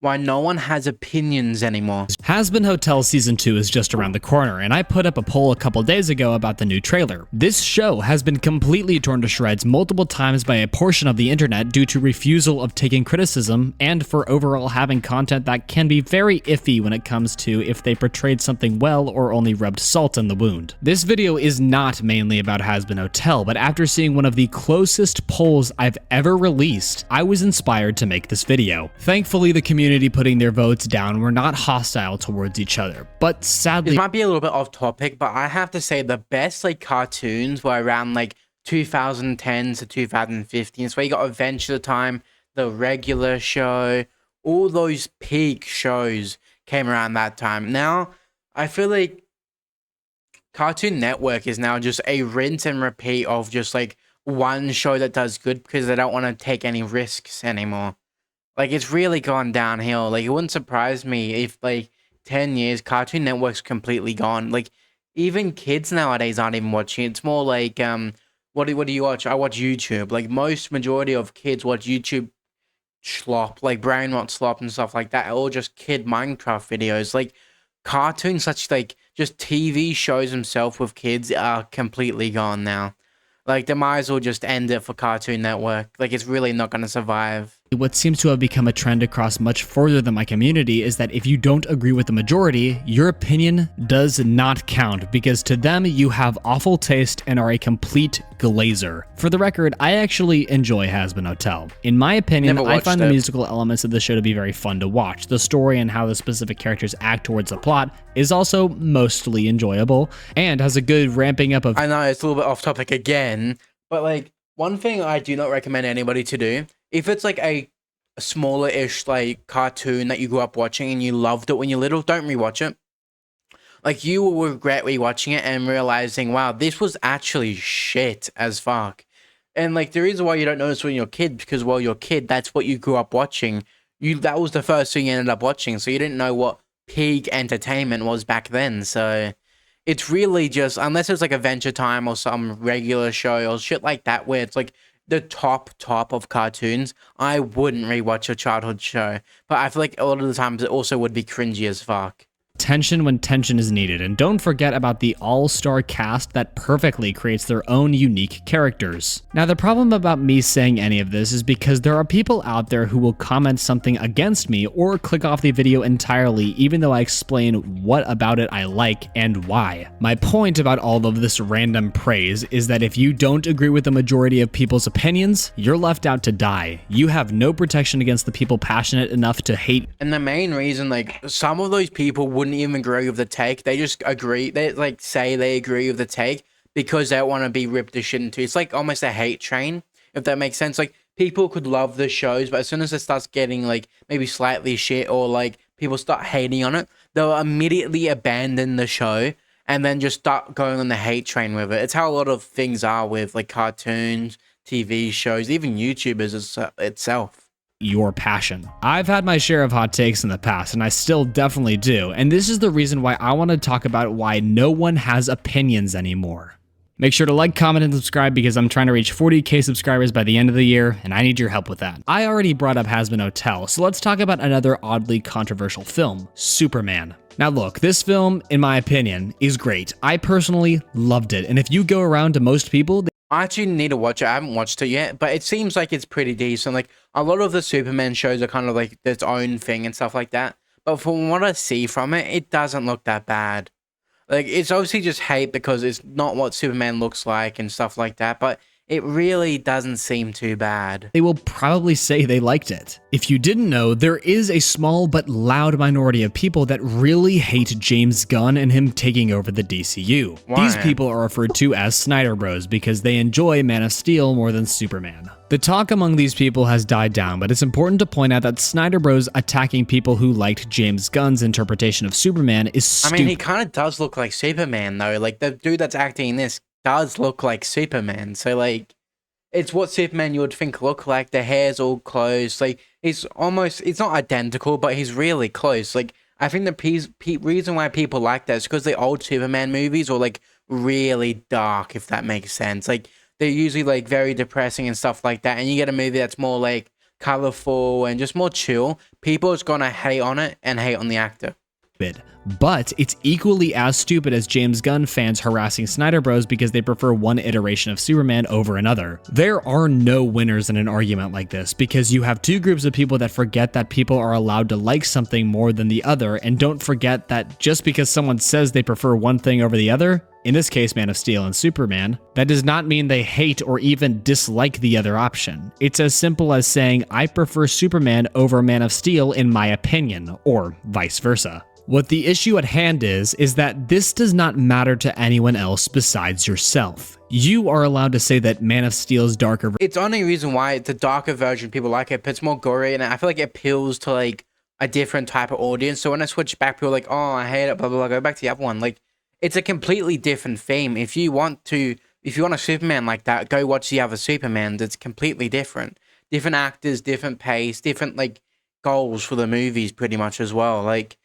why no one has opinions anymore. Hazbin Hotel Season 2 is just around the corner, and I put up a poll a couple days ago about the new trailer. This show has been completely torn to shreds multiple times by a portion of the internet due to refusal of taking criticism and for overall having content that can be very iffy when it comes to if they portrayed something well or only rubbed salt in the wound. This video is not mainly about Hazbin Hotel, but after seeing one of the closest polls I've ever released, I was inspired to make this video. Thankfully, the community putting their votes down were not hostile towards each other, but sadly— This might be a little bit off topic, but I have to say the best like cartoons were around like 2010 to 2015. So you got Adventure Time, The Regular Show, all those peak shows came around that time. Now, I feel like Cartoon Network is now just a rinse and repeat of just like one show that does good because they don't want to take any risks anymore. Like, it's really gone downhill. Like, it wouldn't surprise me if, like, 10 years, Cartoon Network's completely gone. Like, even kids nowadays aren't even watching it. It's more like, what do you watch? I watch YouTube. Like, majority of kids watch YouTube slop, like Brain Rot slop and stuff like that, or just kid Minecraft videos. Like, cartoons such, like, just TV shows themselves with kids are completely gone now. Like, they might as well just end it for Cartoon Network. Like, it's really not going to survive. What seems to have become a trend across much further than my community is that if you don't agree with the majority, your opinion does not count, because to them you have awful taste and are a complete glazer. For the record, I actually enjoy Hazbin Hotel. In my opinion, I find the musical elements of the show to be very fun to watch. The story and how the specific characters act towards the plot is also mostly enjoyable, and has a good ramping up of— I know it's a little bit off topic again, but like, one thing I do not recommend anybody to do, if it's like a smaller-ish like cartoon that you grew up watching and you loved it when you're little, don't rewatch it. Like, you will regret rewatching it and realizing, wow, this was actually shit as fuck. And like, the reason why you don't notice when you're a kid, because while you're a kid, that's what you grew up watching. That was the first thing you ended up watching, so you didn't know what peak entertainment was back then. So it's really just, unless it's like Adventure Time or some regular show or shit like that, where it's like the top of cartoons, I wouldn't rewatch a childhood show. But I feel like a lot of the times it also would be cringy as fuck. Tension when tension is needed, and don't forget about the all-star cast that perfectly creates their own unique characters. Now, the problem about me saying any of this is because there are people out there who will comment something against me or click off the video entirely even though I explain what about it I like and why. My point about all of this random praise is that if you don't agree with the majority of people's opinions, you're left out to die. You have no protection against the people passionate enough to hate. And the main reason, like, some of those people wouldn't even agree with the take. They just agree. They like say they agree with the take because they want to be ripped to shit into. It's like almost a hate train, if that makes sense. Like, people could love the shows, but as soon as it starts getting like maybe slightly shit or like people start hating on it, they'll immediately abandon the show and then just start going on the hate train with it. It's how a lot of things are with like cartoons, TV shows, even YouTubers itself. Your passion. I've had my share of hot takes in the past, and I still definitely do, and this is the reason why I want to talk about why no one has opinions anymore. Make sure to like, comment, and subscribe because I'm trying to reach 40k subscribers by the end of the year, and I need your help with that. I already brought up Hazbin Hotel, so let's talk about another oddly controversial film, Superman. Now look, this film, in my opinion, is great. I personally loved it, and if you go around to most people, I actually need to watch it. I haven't watched it yet, but it seems like it's pretty decent. Like, a lot of the Superman shows are kind of like its own thing and stuff like that. But from what I see from it, it doesn't look that bad. Like, it's obviously just hate because it's not what Superman looks like and stuff like that, but it really doesn't seem too bad. They will probably say they liked it. If you didn't know, there is a small but loud minority of people that really hate James Gunn and him taking over the DCU. Why? These people are referred to as Snyder Bros because they enjoy Man of Steel more than Superman. The talk among these people has died down, but it's important to point out that Snyder Bros attacking people who liked James Gunn's interpretation of Superman is stupid. I mean, he kind of does look like Superman, though. Like, the dude that's acting in this does look like Superman. So, like, it's what Superman you would think look like. The hair's all close. Like, it's not identical, but he's really close. Like, I think the reason why people like that is because the old Superman movies are, like, really dark, if that makes sense. Like, they're usually, like, very depressing and stuff like that. And you get a movie that's more, like, colorful and just more chill, people is gonna hate on it and hate on the actor. But it's equally as stupid as James Gunn fans harassing Snyder Bros because they prefer one iteration of Superman over another. There are no winners in an argument like this because you have two groups of people that forget that people are allowed to like something more than the other, and don't forget that just because someone says they prefer one thing over the other, in this case Man of Steel and Superman, that does not mean they hate or even dislike the other option. It's as simple as saying I prefer Superman over Man of Steel in my opinion, or vice versa. What the issue at hand is that this does not matter to anyone else besides yourself. You are allowed to say that Man of Steel's darker. It's only reason why the darker version people like it, but it's more gory, and I feel like it appeals to like a different type of audience. So when I switch back, people are like, oh, I hate it, blah blah blah. Go back to the other one. Like, it's a completely different theme. If you want a Superman like that, go watch the other Superman. That's completely different. Different actors, different pace, different like goals for the movies, pretty much as well. Like.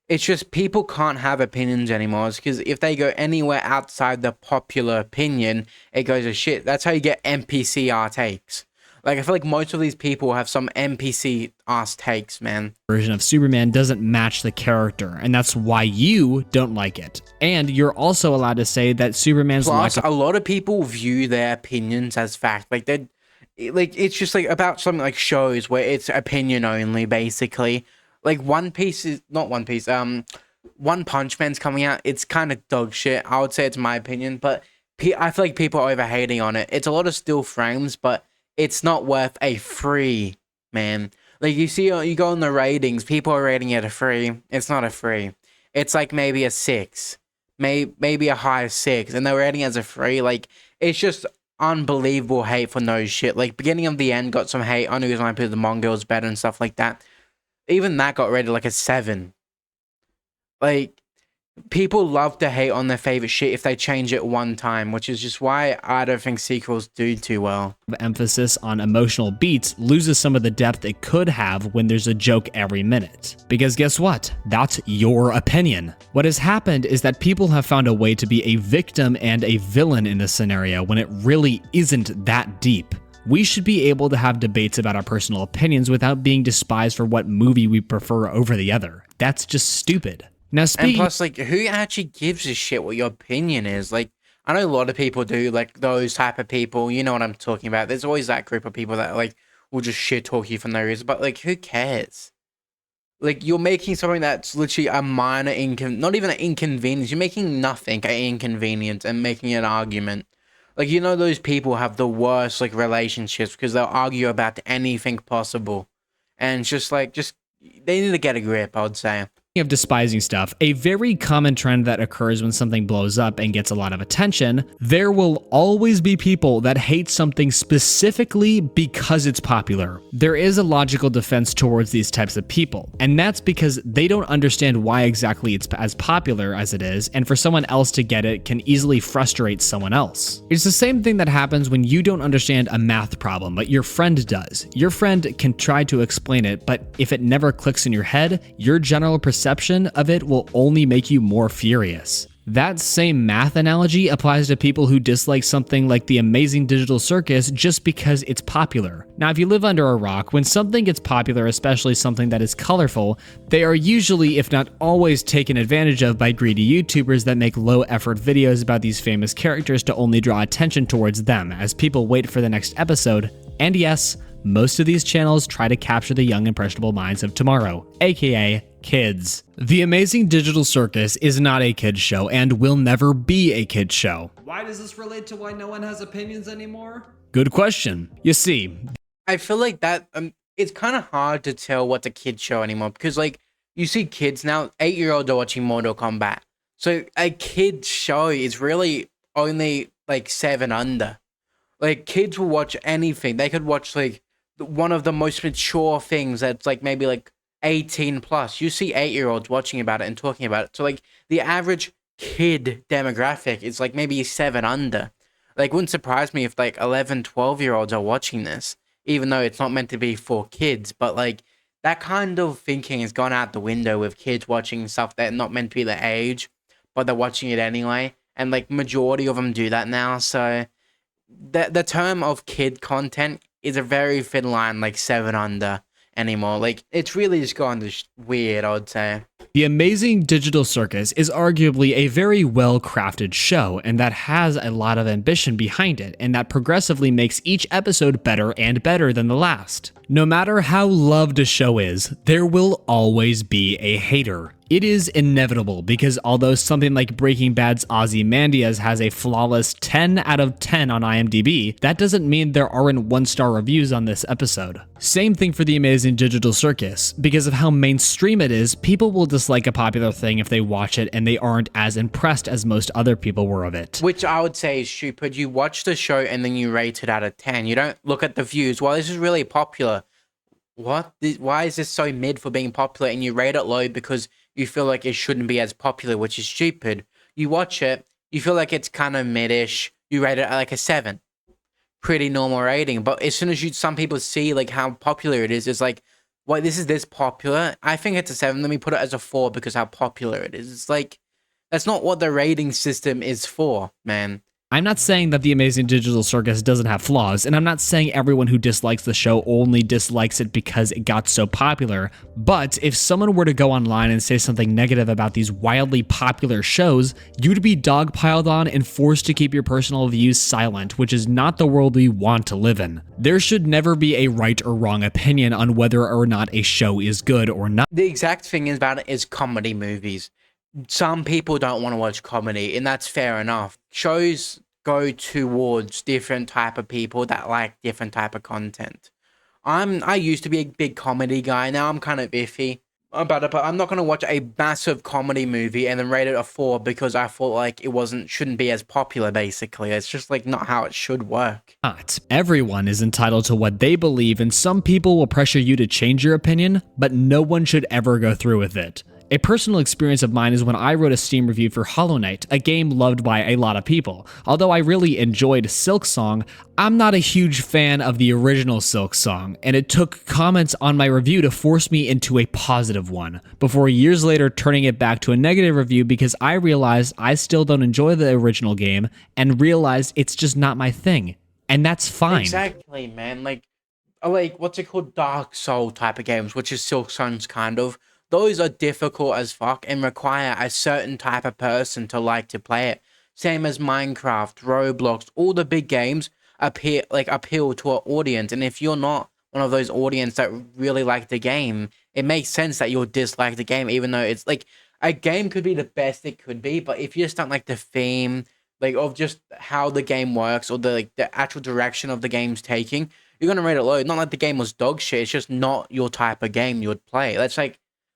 It's just people can't have opinions anymore because if they go anywhere outside the popular opinion, it goes to shit. That's how you get NPC takes. Like, I feel like most of these people have some NPC ass takes, man. Version of Superman doesn't match the character, and that's why you don't like it. And you're also allowed to say that Superman's Plus, a lot of people view their opinions as fact. Like, it's just like about something like shows where it's opinion only, basically. Like One Punch Man's coming out. It's kind of dog shit. I would say it's my opinion, but I feel like people are over hating on it. It's a lot of still frames, but it's not worth a 3, man. Like you go on the ratings, people are rating it a 3. It's not a 3. It's like maybe a 6, maybe a high 6, and they're rating it as a 3. Like, it's just unbelievable hate for no shit. Like, Beginning of the End got some hate. Only reason I put the manga was better and stuff like that. Even that got rated like a 7. Like, people love to hate on their favorite shit if they change it one time, which is just why I don't think sequels do too well. Emphasis on emotional beats loses some of the depth it could have when there's a joke every minute. Because guess what? That's your opinion. What has happened is that people have found a way to be a victim and a villain in this scenario when it really isn't that deep. We should be able to have debates about our personal opinions without being despised for what movie we prefer over the other. That's just stupid. Now, and plus, like, who actually gives a shit what your opinion is? Like, I know a lot of people do, like, those type of people, you know what I'm talking about. There's always that group of people that, like, will just shit talk you for no reason, but, like, who cares? Like, you're making something that's literally a minor not even an inconvenience. You're making nothing an inconvenience and making an argument. Like, you know, those people have the worst, like, relationships because they'll argue about anything possible. And it's just, like, they need to get a grip, I would say. Of despising stuff, a very common trend that occurs when something blows up and gets a lot of attention, there will always be people that hate something specifically because it's popular. There is a logical defense towards these types of people, and that's because they don't understand why exactly it's as popular as it is, and for someone else to get it can easily frustrate someone else. It's the same thing that happens when you don't understand a math problem, but your friend does. Your friend can try to explain it, but if it never clicks in your head, your general perception of it will only make you more furious. That same math analogy applies to people who dislike something like The Amazing Digital Circus just because it's popular. Now, if you live under a rock, when something gets popular, especially something that is colorful, they are usually, if not always, taken advantage of by greedy YouTubers that make low-effort videos about these famous characters to only draw attention towards them as people wait for the next episode. And yes, most of these channels try to capture the young impressionable minds of tomorrow, aka kids. The Amazing Digital Circus is not a kids show and will never be a kids show. Why does this relate to why no one has opinions anymore? Good question. You see, I feel like that it's kind of hard to tell what's a kids show anymore because, like, you see kids now, 8-year-olds are watching Mortal Kombat. So a kids show is really only like 7 under. Like, kids will watch anything. They could watch like one of the most mature things that's like maybe like 18 plus. You see 8-year-olds watching about it and talking about it. So like the average kid demographic is like maybe 7 under. Like, wouldn't surprise me if like 11, 12-year-olds are watching this, even though it's not meant to be for kids. But like that kind of thinking has gone out the window with kids watching stuff that's not meant to be their age, but they're watching it anyway. And like majority of them do that now. So the term of kid content is a very thin line, like 7 under anymore. Like, it's really just gone to weird, I would say. The Amazing Digital Circus is arguably a very well-crafted show, and that has a lot of ambition behind it, and that progressively makes each episode better and better than the last. No matter how loved a show is, there will always be a hater. It is inevitable because although something like Breaking Bad's Ozymandias has a flawless 10 out of 10 on IMDb, that doesn't mean there aren't 1-star reviews on this episode. Same thing for The Amazing Digital Circus. Because of how mainstream it is, people will dislike a popular thing if they watch it and they aren't as impressed as most other people were of it. Which I would say is stupid. You watch the show and then you rate it out of 10. You don't look at the views. Well, this is really popular. What? Why is this so mid for being popular? And you rate it low because you feel like it shouldn't be as popular, which is stupid. You watch it, you feel like it's kind of mid-ish. You rate it at like a 7. Pretty normal rating. But as soon as some people see like how popular it is, it's like, what, this is this popular? I think it's a 7. Let me put it as a 4 because how popular it is. It's like, that's not what the rating system is for, man. I'm not saying that The Amazing Digital Circus doesn't have flaws, and I'm not saying everyone who dislikes the show only dislikes it because it got so popular, but if someone were to go online and say something negative about these wildly popular shows, you'd be dogpiled on and forced to keep your personal views silent, which is not the world we want to live in. There should never be a right or wrong opinion on whether or not a show is good or not. The exact thing about it is comedy movies. Some people don't want to watch comedy, and that's fair enough. Shows go towards different type of people that like different type of content. I used to be a big comedy guy. Now I'm kind of iffy about it, but I'm not going to watch a massive comedy movie and then rate it a 4 because I thought like it shouldn't be as popular, basically. It's just like not how it should work. Not. Everyone is entitled to what they believe, and some people will pressure you to change your opinion, but no one should ever go through with it. A personal experience of mine is when I wrote a Steam review for Hollow Knight, a game loved by a lot of people. Although I really enjoyed Silksong, I'm not a huge fan of the original Silksong, and it took comments on my review to force me into a positive one, before years later turning it back to a negative review because I realized I still don't enjoy the original game, and realized it's just not my thing. And that's fine. Exactly, man. Like what's it called? Dark Soul type of games, which is Silksong's kind of. Those are difficult as fuck and require a certain type of person to like to play it. Same as Minecraft, Roblox, all the big games appeal to an audience. And if you're not one of those audience that really like the game, it makes sense that you'll dislike the game, even though it's like a game could be the best it could be. But if you just don't like the theme, like of just how the game works or the actual direction of the game's taking, you're gonna rate it low. Not like the game was dog shit. It's just not your type of game you would play.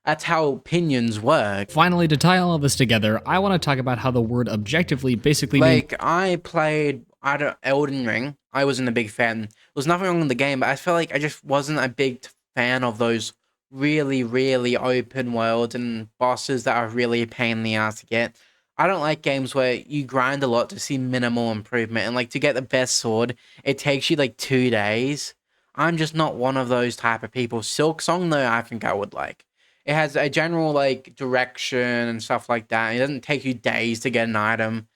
That's how opinions work. Finally, to tie all of this together, I want to talk about how the word objectively basically means... I played Elden Ring. I wasn't a big fan. There was nothing wrong with the game, but I felt like I just wasn't a big fan of those really, really open worlds and bosses that are really a pain in the ass to get. I don't like games where you grind a lot to see minimal improvement, and like to get the best sword, it takes you like 2 days. I'm just not one of those type of people. Silksong, though, I think I would like. It has a general, like, direction and stuff like that. It doesn't take you days to get an item.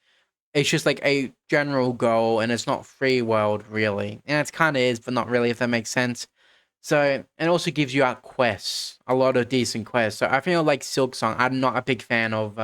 It's just, like, a general goal, and it's not free world, really. And it kind of is, but not really, if that makes sense. So, it also gives you out quests. A lot of decent quests. So, I feel like Silksong, I'm not a big fan of,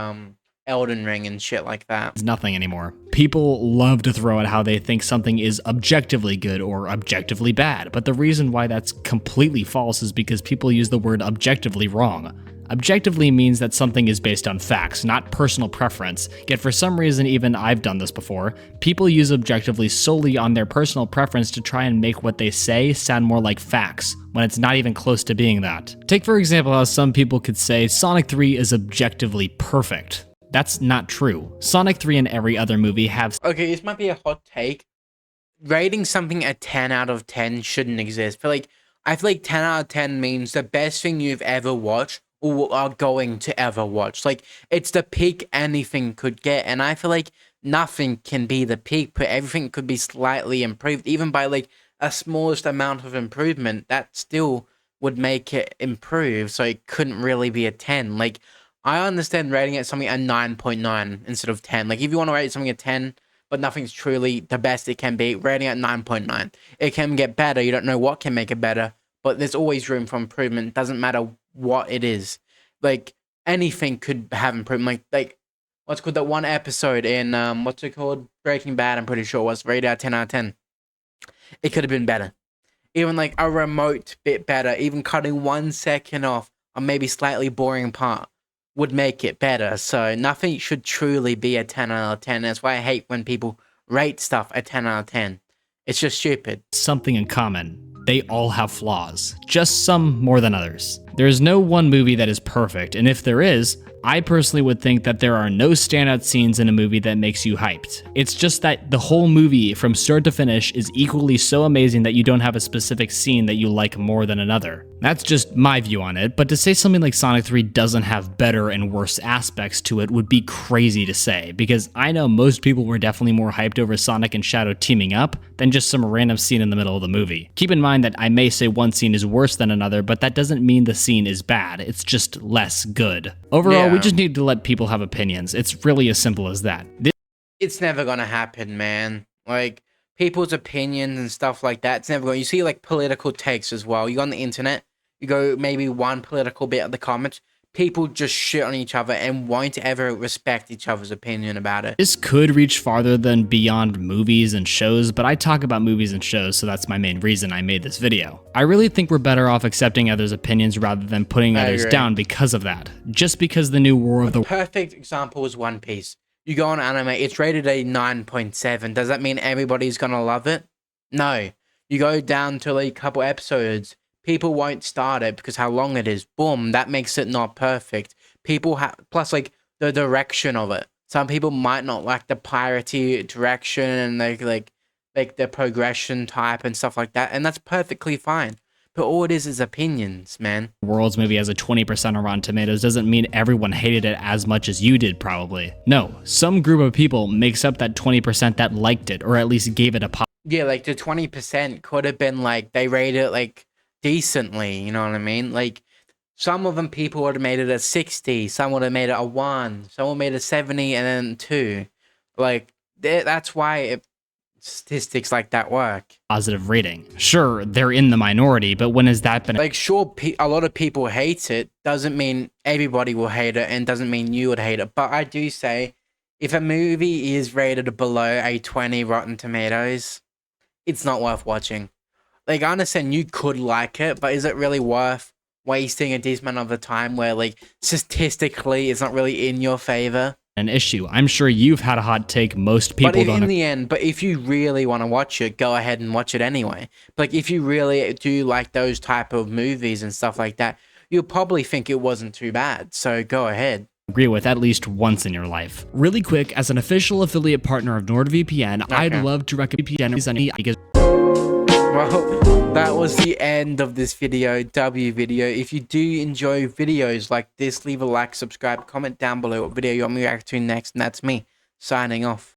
Elden Ring and shit like that. It's nothing anymore. People love to throw out how they think something is objectively good or objectively bad, but the reason why that's completely false is because people use the word objectively wrong. Objectively means that something is based on facts, not personal preference, yet for some reason, even I've done this before, people use objectively solely on their personal preference to try and make what they say sound more like facts, when it's not even close to being that. Take for example how some people could say Sonic 3 is objectively perfect. That's not true. Sonic 3 and every other movie have... Okay, this might be a hot take. Rating something a 10 out of 10 shouldn't exist. I feel like 10 out of 10 means the best thing you've ever watched or are going to ever watch. Like, it's the peak anything could get. And I feel like nothing can be the peak, but everything could be slightly improved. Even by, like, a smallest amount of improvement, that still would make it improve. So it couldn't really be a 10. Like, I understand rating it something a 9.9 instead of 10. Like, if you want to rate something a 10, but nothing's truly the best it can be. Rating at 9.9. It can get better. You don't know what can make it better, but there's always room for improvement. Doesn't matter what it is. Like, anything could have improvement. Like what's called that one episode in what's it called? Breaking Bad, I'm pretty sure, was rated at 10 out of 10. It could have been better. Even like a remote bit better, even cutting 1 second off or maybe slightly boring part would make it better. So nothing should truly be a 10 out of 10. That's why I hate when people rate stuff a 10 out of 10. It's just stupid. Something in common. They all have flaws, just some more than others. There is no one movie that is perfect, and if there is, I personally would think that there are no standout scenes in a movie that makes you hyped. It's just that the whole movie, from start to finish, is equally so amazing that you don't have a specific scene that you like more than another. That's just my view on it, but to say something like Sonic 3 doesn't have better and worse aspects to it would be crazy to say, because I know most people were definitely more hyped over Sonic and Shadow teaming up than just some random scene in the middle of the movie. Keep in mind that I may say one scene is worse than another, but that doesn't mean the scene is bad, it's just less good. Overall, we just need to let people have opinions. It's really as simple as that. It's never gonna happen, man. Like, people's opinions and stuff like that, it's never going. You see, like, political takes as well. You go on the internet, you go maybe one political bit of the comments, people just shit on each other and won't ever respect each other's opinion about it. This could reach farther than beyond movies and shows, but I talk about movies and shows, so that's my main reason I made this video. I really think we're better off accepting others' opinions rather than putting others down because of that. Just because the new War of the... perfect example is One Piece. You go on anime, it's rated a 9.7. Does that mean everybody's gonna love it? No. You go down to like a couple episodes, people won't start it because how long it is. Boom, that makes it not perfect. People have, plus like the direction of it. Some people might not like the piratey direction and like the progression type and stuff like that, and that's perfectly fine. But all it is opinions, man. World's movie has a 20% on Rotten Tomatoes doesn't mean everyone hated it as much as you did, probably. No, some group of people makes up that 20% that liked it, or at least gave it a pop. Yeah, like the 20% could have been like, they rated it like decently, you know what I mean? Like, some of them people would have made it a 60, some would have made it a 1, some would have made it a 70 and then 2. Like, that's why statistics like that work. Positive rating. Sure, they're in the minority, but when has that been... Like, sure, a lot of people hate it, doesn't mean everybody will hate it, and doesn't mean you would hate it. But I do say, if a movie is rated below a 20 Rotten Tomatoes, it's not worth watching. Like, I understand you could like it, but is it really worth wasting a decent amount of the time where, like, statistically it's not really in your favor? An issue. I'm sure you've had a hot take. Most people don't. But in the end, but if you really want to watch it, go ahead and watch it anyway. But like, if you really do like those type of movies and stuff like that, you'll probably think it wasn't too bad. So go ahead. Agree with at least once in your life. Really quick, as an official affiliate partner of NordVPN, I'd love to recommend VPN because... Well, that was the end of this video, video. If you do enjoy videos like this, leave a like, subscribe, comment down below what video you want me to react to next, and that's me, signing off.